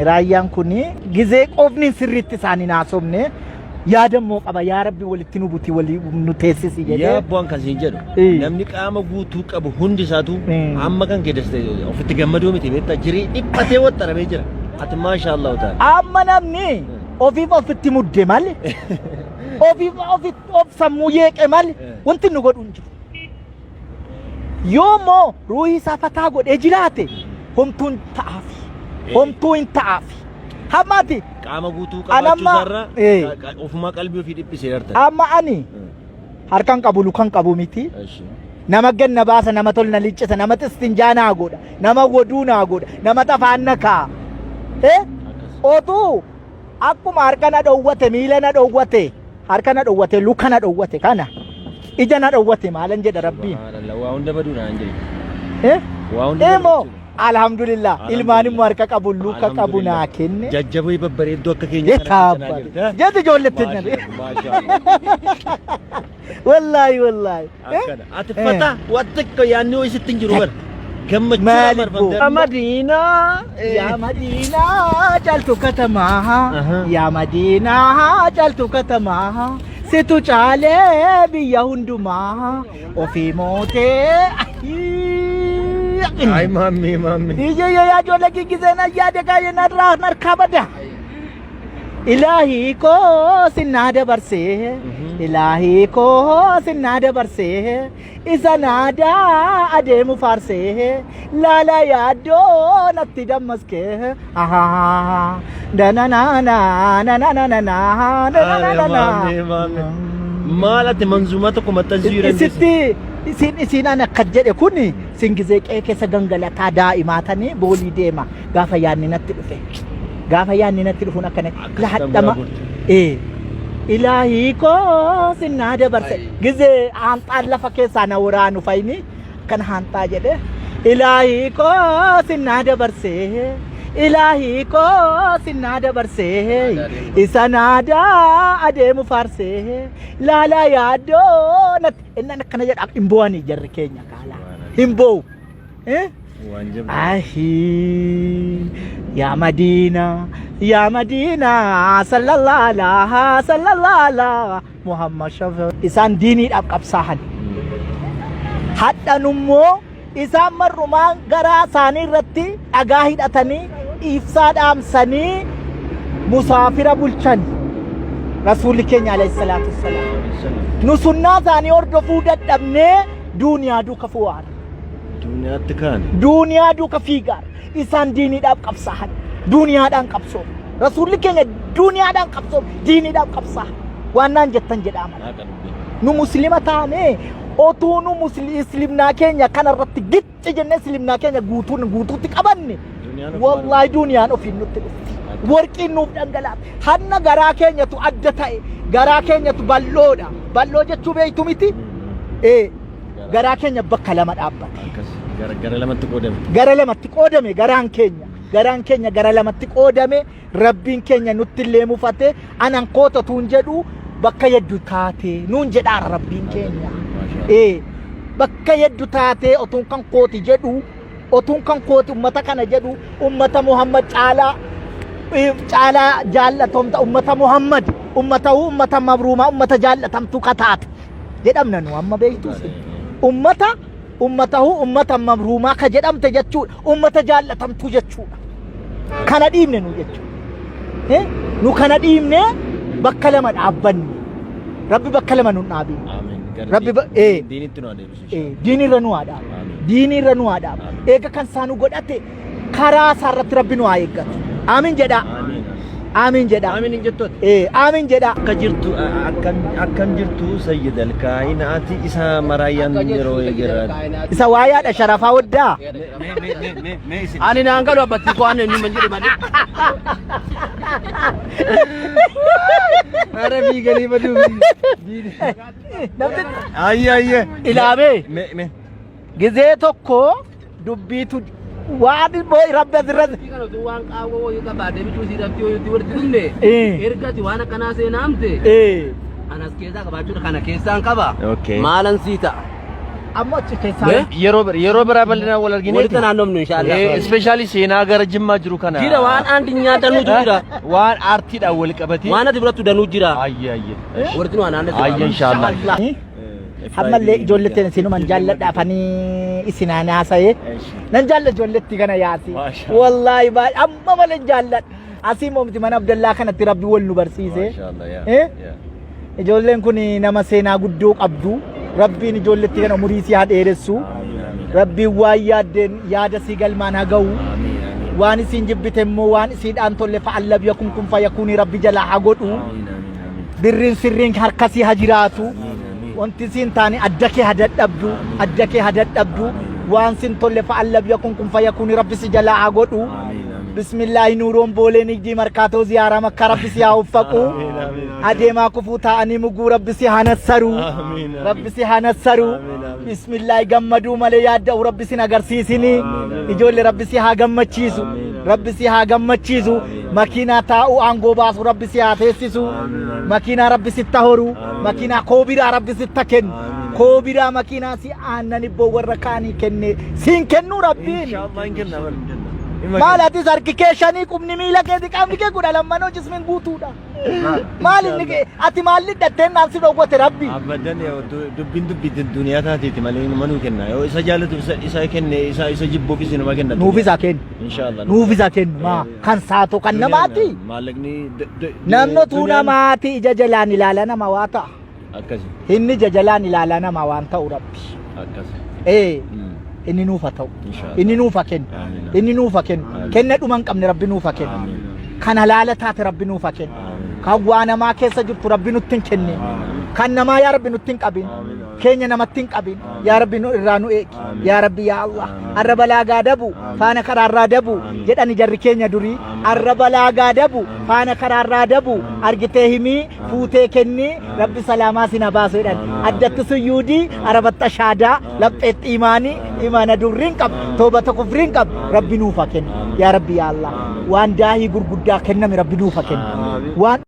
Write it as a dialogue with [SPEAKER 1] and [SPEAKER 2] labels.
[SPEAKER 1] raayyaan kuni gizee qofni sirriitti isaanii naasofne yaadammoo qaba yaa rabbi walitti nu buti walii nu teessisi jedhee
[SPEAKER 2] yaa bu'aan kasii jedhu namni qaama guutuu qabu hundi isaatu amma kan keedeste ofitti gammaduu miti beektaa jirii dhiphatee waxxaramee jira ati maashaallah ta'ala
[SPEAKER 1] amma namni ofitti mudde malee of sammuu yeeqe malee wanti nu godhu hin jiru yoommoo ruuhii isaa fataa godhee jiraate homtuun ta'aafi homtuu hin ta'aafi hammaati
[SPEAKER 2] qaama guutuu qabaachuu sarra ofumaa qalbii ofii dhiphisee jirta
[SPEAKER 1] amma ani harkaan qabu lukaan qabu miti nama ganna baasa nama tolna liccisa nama istinjaa naa godha nama goduu naa godha nama tafaan na kaa otuu akkuma harka na dhowwate miila na dhowwate harka na dhowwate luka na dhowwate kana ija na dhowwate maalan jedha rabbiin
[SPEAKER 2] waa hunda baduu naan jedhe
[SPEAKER 1] waa hunda emoo alhamdulillah ilmaani marka qabu luka qabu naa kenne
[SPEAKER 2] jajjaboo babbareedduu akka keenya
[SPEAKER 1] kana jeti ijoolletti nabe wallahi
[SPEAKER 2] akkana ati fata wattakko yaanni oo isittin jiru bar gammachuu
[SPEAKER 1] Madina ya Madina jaltu katamaha ya Madina jaltu katamaha situ chale biya hundumaha ofi mote
[SPEAKER 2] ay mami
[SPEAKER 1] ya jola ki gizena ya de ka ye nar khabada ilahi ko sinada barse ilahi ko sinada barse izanada ade mufarse la yado natti damaske aha dana na
[SPEAKER 2] maalati manzumata kuma tanziran
[SPEAKER 1] sitti isin ana kajjede kuni singize keessa gangalataa daa'imaatani boolii deema gaafa yaanni natti dhufuun akkana lahadhama ilahi ko sinada barse gize hanxaan lafa keessaa na waraanu fayni kan hanxaa jedhe ilahi ko sinada barse ilahi ko sinada barse isanada adeemu farse la yaado nat inna kana jedha imboani jarri keenya kala himbo ahi ya Madina sallallahu ala Muhammad shafi isan dini qabsahan hadhanummo isan marrumaan garaa isaanii irratti dhagaa hidhatanii ibsaa dhaamsanii musaafira bulchan rasuulli keenya alayhi salaatu wassalaam nu sunnaa isaanii hordofuu dadhabnee duniyaa duuka fu'aara
[SPEAKER 2] duniyaatti kaan
[SPEAKER 1] duniyaa duuka fiigaara isan diiniidhaaf qabsahan duniyaadhaan qabsoo rasuulli keenya duniyaadhaan qabsoo diiniidhaaf qabsahan waan naan jettan jedhama nu muslima taane otuu nu muslimnaa keenya kanarratti gicci jennee muslimnaa keenya guutuutti qabanne wallahi duniyaan ofiin nutti dhufti warqiin nuuf dhangalaate hanna garaa keenyatu adda ta'e garaa keenyatu bal'oodha bal'oo jechuu beektu miti garaa keenya bakka lama dhaabbate gara lamatti qoodame garaan keenya gara lamatti qoodame rabbiin keenya nutti illee mufate anan koota tuun jedhu bakka yeddu taate nuun jedhaa rabbiin keenya bakka yeddu taate otuun kan kooti jedhu otuun kan kooti ummata kana jedhu ummata Muhammad caalaa jaallatamta ummata Muhammad ummata mabruuma ummata jaallatamtu kataate jedhamna nu amma beektu ummata mabruuma ka jedhamte jechuudha ummata jaallatamtu jechuudha kana dhiibne nu jechuudha nu kana dhiibne bakka lama dhaabbanne rabbi bakka lama nu dhaabi rabbi diinirra nu haadha eega kan saanu godhate karaa sarratti rabbi nu haa eeggatu aamin jedha aamin jettoot aamin jedha
[SPEAKER 2] akkam jirtu sayyidal kaa'inaati isa maraayyaan yeroo eegaran
[SPEAKER 1] isa waayaadha sharafaa waddaa
[SPEAKER 2] ani naan galu abbatti ko ani man jedhe mali ara biigali badu ayye
[SPEAKER 1] ilaabe gizee tokko dubbiitu waan boy rabbi azirrat
[SPEAKER 3] waan qaawoo yoo qabaate bituu si rabbi yoo itti warti dunne ergati waan akkanaa seenaamte anas keessaa qabaachuudha kana keessaan qaba maalan sii ta'a
[SPEAKER 1] amma achi keessaa
[SPEAKER 2] yeroo biraa bal'inaa wal argine
[SPEAKER 3] walitti naannoomnu inshallah
[SPEAKER 2] especially seenaa gara Jimmaa jiru kana
[SPEAKER 3] jira waan andi nyaatanu jira
[SPEAKER 2] waan aartiidhaan wal qabatee
[SPEAKER 3] waan ati biratti danuu jira
[SPEAKER 2] ayye
[SPEAKER 3] walitti waan andi
[SPEAKER 2] ayye inshallah
[SPEAKER 1] ammallee ijoolletteen isinuman jaalladhaafanii isinaan haasa'ee nan jaalladha ijoolletti kana yaasi wallaahi amma malee jaalladha asii moomti mana Abdallaa kanatti rabbi wal nu barsiise ijoolleen kun nama seenaa guddoo qabdu rabbiin ijoolletti kana umurii si haa dheeressu rabbiin waan yaaddeen yaada si galmaan haa ga'u waan isin jibbite immoo waan isiidhaan tolle fa'allab yakun kun fayyakuni rabbi jalaa haa godhu birriin sirriin harkasii haa jiraatu wanti siin taane adda kee haa dadhabdu waan sin tolle fa'allab yakun kun fayyakuni rabbi si jalaa haa godhu bismillahi nuuroon boolee nigdii markaatoo ziyaaraa makka rabbi si haa uffaqu adeemaa kufuu taa'anii muguu rabbi si haa nassaru bismillahi gammaduu malee yaadda'u rabbi sin agarsiisini ijoollee rabbi si haa gammachiisu makiinaa taa'uu aangoo baasu rabbi si haa teessisu makiinaa rabbi sitta horu makiinaa koobiraa rabbi sitta kennu koobiraa makiinaa si aannan ibboo warra kaanii kenne siin kennu rabbiin maal ati sarki kee shanii qubni miila keeti qaamni kee kudha lammanoo jismiin guutuudha maal inni ati maal hidhatteen naan si dhowwate rabbi
[SPEAKER 2] abadan dubbiin duniyaa taateeti malee manuu kenna yoo isa jaallatu isa kenne isa jibbuuf isin nama kenna
[SPEAKER 1] nuuf isa kennu
[SPEAKER 2] inshallah
[SPEAKER 1] nuuf isa kennu maa kan saatu kan namaati
[SPEAKER 2] maallaqni
[SPEAKER 1] namnotu namaati ija jalaan ilaala nama waa ta'a
[SPEAKER 2] akkasi
[SPEAKER 1] inni ija jalaan ilaala nama waan ta'u rabbi
[SPEAKER 2] akkasi
[SPEAKER 1] inni nuufa ta'u inni nuufa kennu kenna dhuman qabne rabbi nuufa kennu kan halaala taate rabbi nuufa kennu kan waa namaa keessa jirtu rabbi nutti hin kenne kan namaa yaa rabbi nutti hin qabin keenya namatti hin qabin yaa rabbi nu irraa nu eegi yaa rabbi yaa Allah arraba laagaa dabu faana karaarraa dabu jedhani jarri keenya durii arraba laagaa dabu faana karaarraa dabu argitee himii fuutee kennii rabbi salaamaa sina baasu jedhan addatti suyyuudii arabatti ashaadaa lapheetti imaanii imaana durriin qab toobata kufriin qab rabbi nuufa kennu yaa rabbi yaa Allah waan daahii gurguddaa kenname rabbi nuufa kennu waan